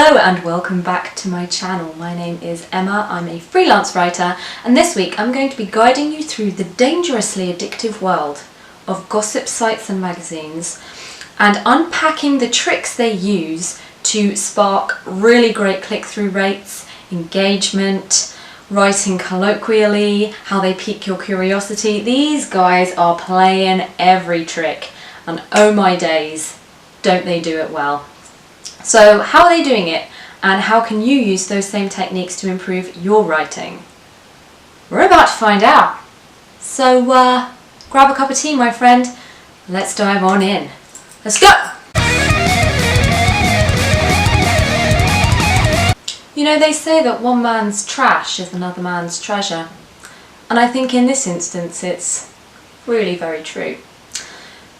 Hello and welcome back to my channel. My name is Emma, I'm a freelance writer, and this week I'm going to be guiding you through the dangerously addictive world of gossip sites and magazines and unpacking the tricks they use to spark really great click-through rates, engagement, writing colloquially, how they pique your curiosity. These guys are playing every trick, and oh my days, don't they do it well. So how are they doing it, and how can you use those same techniques to improve your writing? We're about to find out. So grab a cup of tea, my friend. Let's dive on in. Let's go! You know, they say that one man's trash is another man's treasure. And I think in this instance it's really very true.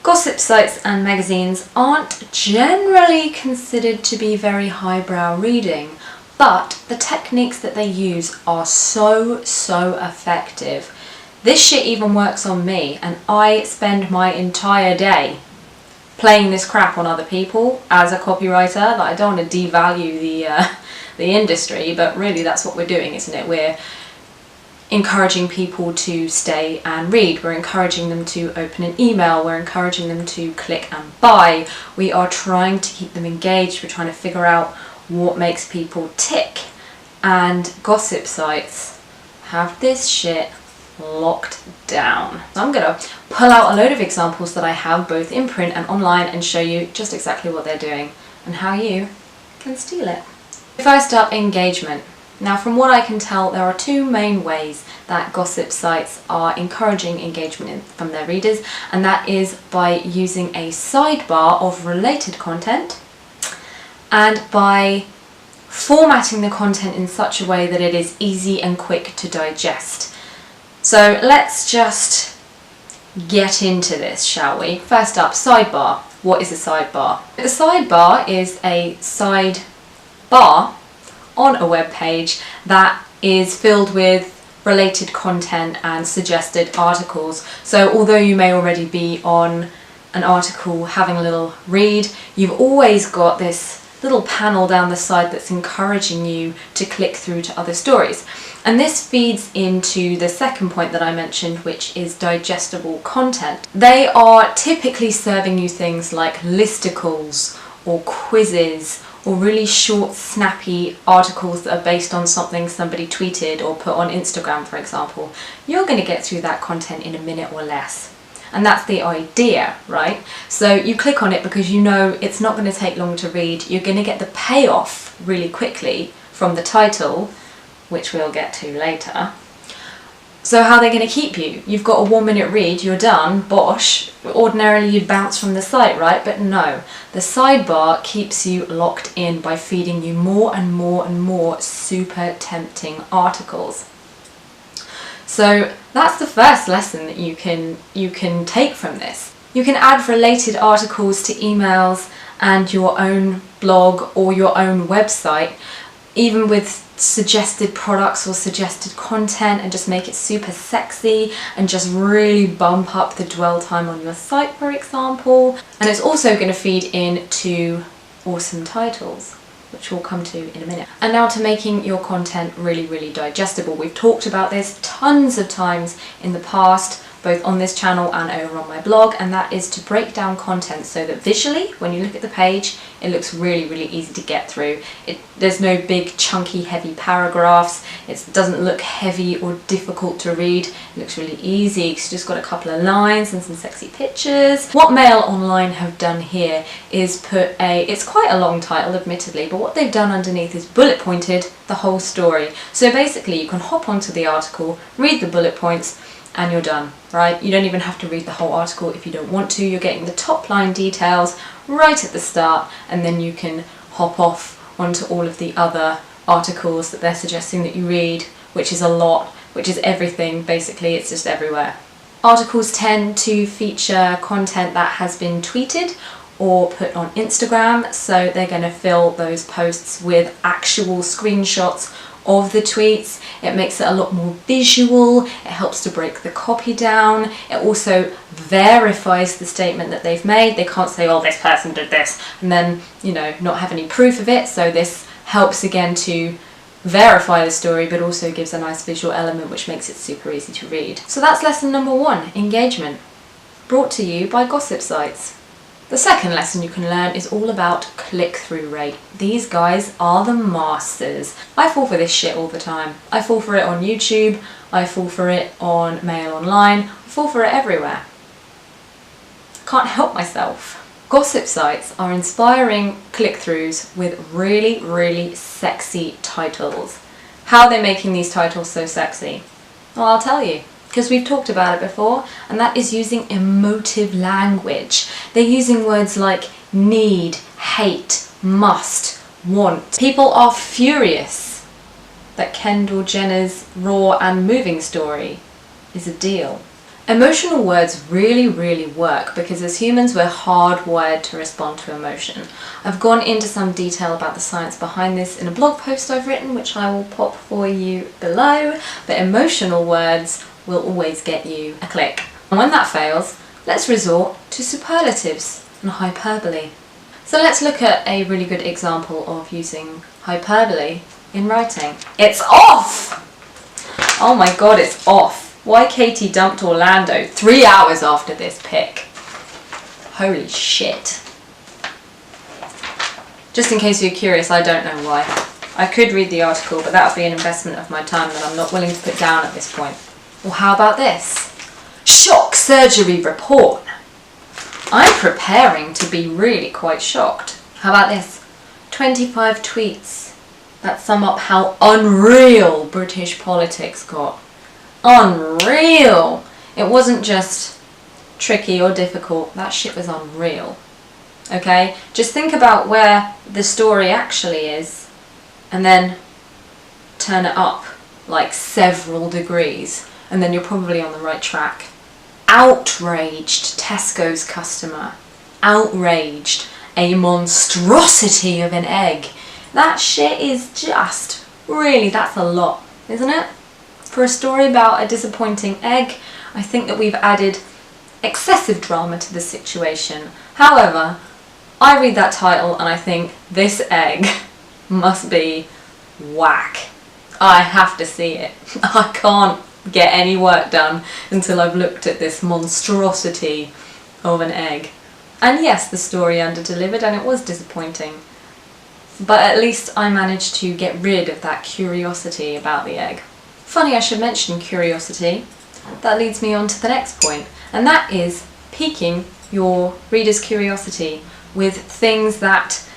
Gossip sites and magazines aren't generally considered to be very highbrow reading, but the techniques that they use are so effective. This shit even works on me, and I spend my entire day playing this crap on other people as a copywriter. Like, I don't want to devalue the industry, but really that's what we're doing, isn't it? We're encouraging people to stay and read. We're encouraging them to open an email. We're encouraging them to click and buy. We are trying to keep them engaged. We're trying to figure out what makes people tick. And gossip sites have this shit locked down. So I'm going to pull out a load of examples that I have both in print and online and show you just exactly what they're doing and how you can steal it. First up, engagement. Now, from what I can tell, there are two main ways that gossip sites are encouraging engagement from their readers, and that is by using a sidebar of related content and by formatting the content in such a way that it is easy and quick to digest. So let's just get into this, shall we? First up, sidebar. What is a sidebar? The sidebar is a sidebar on a web page that is filled with related content and suggested articles. So although you may already be on an article having a little read, you've always got this little panel down the side that's encouraging you to click through to other stories. And this feeds into the second point that I mentioned, which is digestible content. They are typically serving you things like listicles or quizzes or really short, snappy articles that are based on something somebody tweeted or put on Instagram, for example. You're going to get through that content in a minute or less. And that's the idea, right? So you click on it because you know it's not going to take long to read. You're going to get the payoff really quickly from the title, which we'll get to later. So how are they going to keep you? You've got a 1 minute read, you're done, bosh. Ordinarily you'd bounce from the site, right? But no, the sidebar keeps you locked in by feeding you more and more super tempting articles. So that's the first lesson that you can take from this. You can add related articles to emails and your own blog or your own website, even with suggested products or suggested content, and just make it super sexy and just really bump up the dwell time on your site, for example. And it's also going to feed into awesome titles, which we'll come to in a minute. And now to making your content really digestible. We've talked about this tons of times in the past, both on this channel and over on my blog, and that is to break down content so that visually, when you look at the page, it looks really easy to get through. There's no big chunky heavy paragraphs. It doesn't look heavy or difficult to read. It looks really easy. It's just got a couple of lines and some sexy pictures. What Mail Online have done here is put it's quite a long title admittedly, but what they've done underneath is bullet pointed the whole story. So basically you can hop onto the article, read the bullet points, and you're done, right? You don't even have to read the whole article if you don't want to. You're getting the top line details right at the start, and then you can hop off onto all of the other articles that they're suggesting that you read, which is a lot, which is everything, basically. It's just everywhere. Articles tend to feature content that has been tweeted or put on Instagram, so they're going to fill those posts with actual screenshots of the tweets. It makes it a lot more visual, it helps to break the copy down, it also verifies the statement that they've made. They can't say, oh, this person did this, and then, you know, not have any proof of it. So this helps again to verify the story, but also gives a nice visual element which makes it super easy to read. So that's lesson number 1, engagement, brought to you by gossip sites. The second lesson you can learn is all about click-through rate. These guys are the masters. I fall for this shit all the time. I fall for it on YouTube, I fall for it on Mail Online, I fall for it everywhere. Can't help myself. Gossip sites are inspiring click-throughs with really, really sexy titles. How are they making these titles so sexy? Well, I'll tell you, because we've talked about it before, and that is using emotive language. They're using words like need, hate, must, want. People are furious that Kendall Jenner's raw and moving story is a deal. Emotional words really, really work because as humans we're hardwired to respond to emotion. I've gone into some detail about the science behind this in a blog post I've written, which I will pop for you below, but emotional words will always get you a click. And when that fails, let's resort to superlatives and hyperbole. So let's look at a really good example of using hyperbole in writing. It's off! Oh my god, it's off. Why Katie dumped Orlando 3 hours after this pic. Holy shit. Just in case you're curious, I don't know why. I could read the article, but that would be an investment of my time that I'm not willing to put down at this point. Well, how about this? Shock surgery report. I'm preparing to be really quite shocked. How about this? 25 tweets that sum up how unreal British politics got. Unreal! It wasn't just tricky or difficult, that shit was unreal. Okay? Just think about where the story actually is and then turn it up like several degrees and then you're probably on the right track. Outraged Tesco's customer. Outraged. A monstrosity of an egg. That shit is just, really, that's a lot, isn't it? For a story about a disappointing egg, I think that we've added excessive drama to the situation. However, I read that title and I think this egg must be whack. I have to see it. I can't get any work done until I've looked at this monstrosity of an egg. And yes, the story under-delivered and it was disappointing. But at least I managed to get rid of that curiosity about the egg. Funny I should mention curiosity. That leads me on to the next point, and that is piquing your reader's curiosity with things that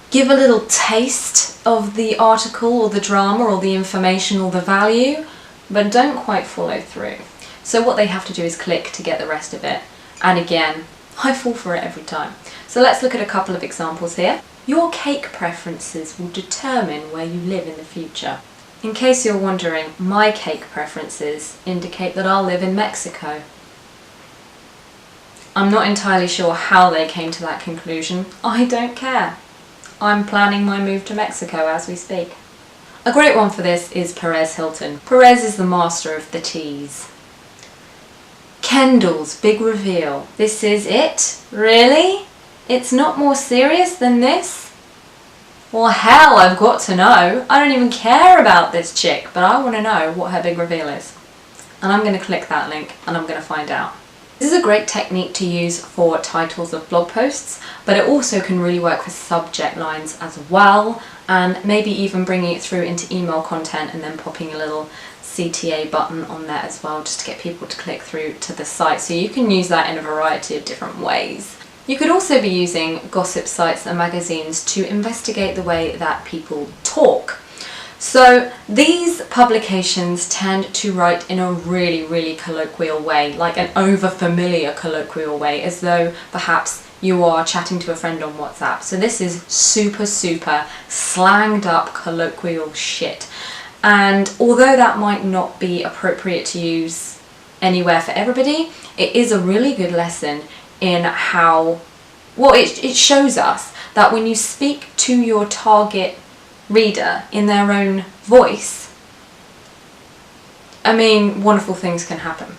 give a little taste of the article or the drama or the information or the value, but don't quite follow through. So what they have to do is click to get the rest of it. And again, I fall for it every time. So let's look at a couple of examples here. Your cake preferences will determine where you live in the future. In case you're wondering, my cake preferences indicate that I'll live in Mexico. I'm not entirely sure how they came to that conclusion. I don't care. I'm planning my move to Mexico as we speak. A great one for this is Perez Hilton. Perez is the master of the tease. Kendall's big reveal. This is it? Really? It's not more serious than this? Well, hell, I've got to know. I don't even care about this chick, but I want to know what her big reveal is. And I'm going to click that link and I'm going to find out. This is a great technique to use for titles of blog posts, but it also can really work for subject lines as well, and maybe even bringing it through into email content and then popping a little CTA button on there as well, just to get people to click through to the site. So you can use that in a variety of different ways. You could also be using gossip sites and magazines to investigate the way that people talk. So these publications tend to write in a really, really colloquial way, like an over-familiar colloquial way, as though perhaps you are chatting to a friend on WhatsApp. So this is super, super slanged up colloquial shit. And although that might not be appropriate to use anywhere for everybody, it is a really good lesson in how, well, it shows us that when you speak to your target reader in their own voice, I mean, wonderful things can happen.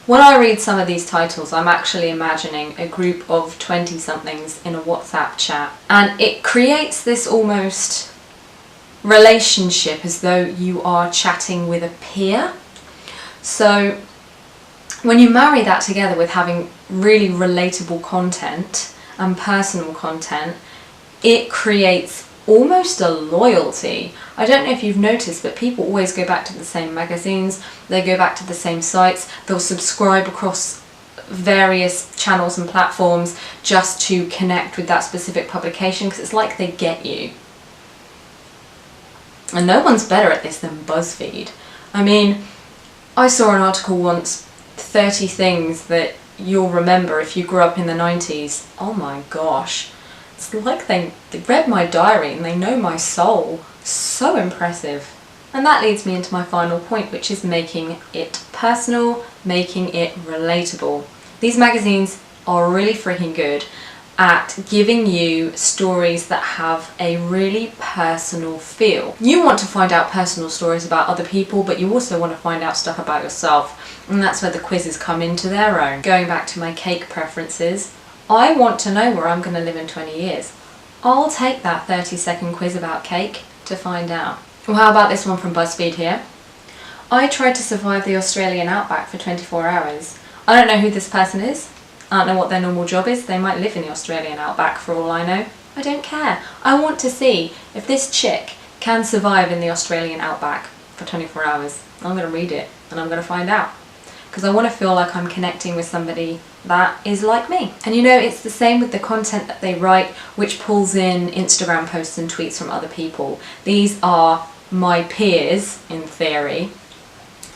When I read some of these titles, I'm actually imagining a group of 20-somethings in a WhatsApp chat, and it creates this almost relationship as though you are chatting with a peer. So when you marry that together with having really relatable content and personal content, it creates almost a loyalty. I don't know if you've noticed, but people always go back to the same magazines, they go back to the same sites, they'll subscribe across various channels and platforms just to connect with that specific publication, because it's like they get you. And no one's better at this than BuzzFeed. I mean, I saw an article once, 30 things that you'll remember if you grew up in the 90s. Oh my gosh. It's like they read my diary and they know my soul. So impressive. And that leads me into my final point, which is making it personal, making it relatable. These magazines are really freaking good at giving you stories that have a really personal feel. You want to find out personal stories about other people, but you also want to find out stuff about yourself. And that's where the quizzes come into their own. Going back to my cake preferences, I want to know where I'm going to live in 20 years. I'll take that 30-second quiz about cake to find out. Well, how about this one from BuzzFeed here? I tried to survive the Australian outback for 24 hours. I don't know who this person is. I don't know what their normal job is. They might live in the Australian outback for all I know. I don't care. I want to see if this chick can survive in the Australian outback for 24 hours. I'm going to read it and I'm going to find out. Because I want to feel like I'm connecting with somebody that is like me. And you know, it's the same with the content that they write, which pulls in Instagram posts and tweets from other people. These are my peers, in theory.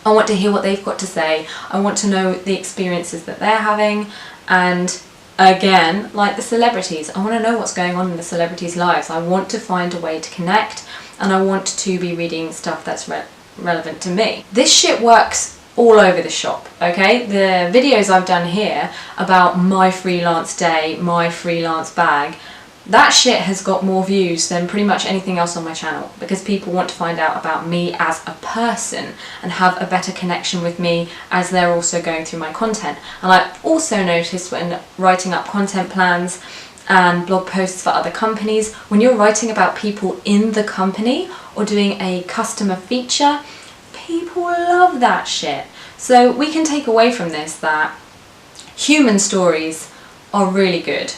I want to hear what they've got to say. I want to know the experiences that they're having. And again, like the celebrities, I want to know what's going on in the celebrities' lives. I want to find a way to connect, and I want to be reading stuff that's relevant to me. This shit works all over the shop, okay? The videos I've done here about my freelance day, my freelance bag, that shit has got more views than pretty much anything else on my channel, because people want to find out about me as a person and have a better connection with me as they're also going through my content. And I've also noticed when writing up content plans and blog posts for other companies, when you're writing about people in the company or doing a customer feature, people love that shit. So we can take away from this that human stories are really good.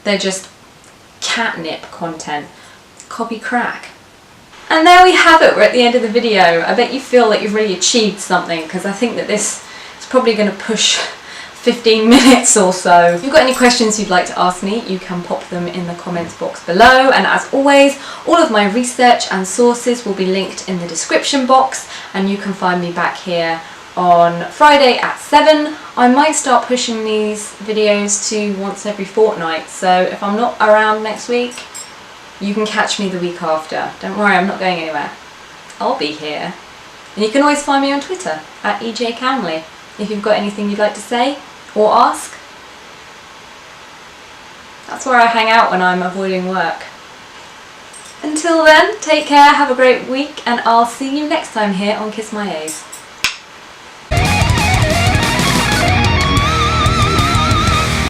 They're just catnip content. Copy crack. And there we have it. We're at the end of the video. I bet you feel that you've really achieved something, because I think that this is probably going to push 15 minutes or so. If you've got any questions you'd like to ask me, you can pop them in the comments box below. And as always, all of my research and sources will be linked in the description box, and you can find me back here on Friday at 7. I might start pushing these videos to once every fortnight, so if I'm not around next week, you can catch me the week after. Don't worry, I'm not going anywhere. I'll be here. And you can always find me on Twitter at @EJCamley if you've got anything you'd like to say or ask. That's where I hang out when I'm avoiding work. Until then, take care, have a great week, and I'll see you next time here on Kiss My A's.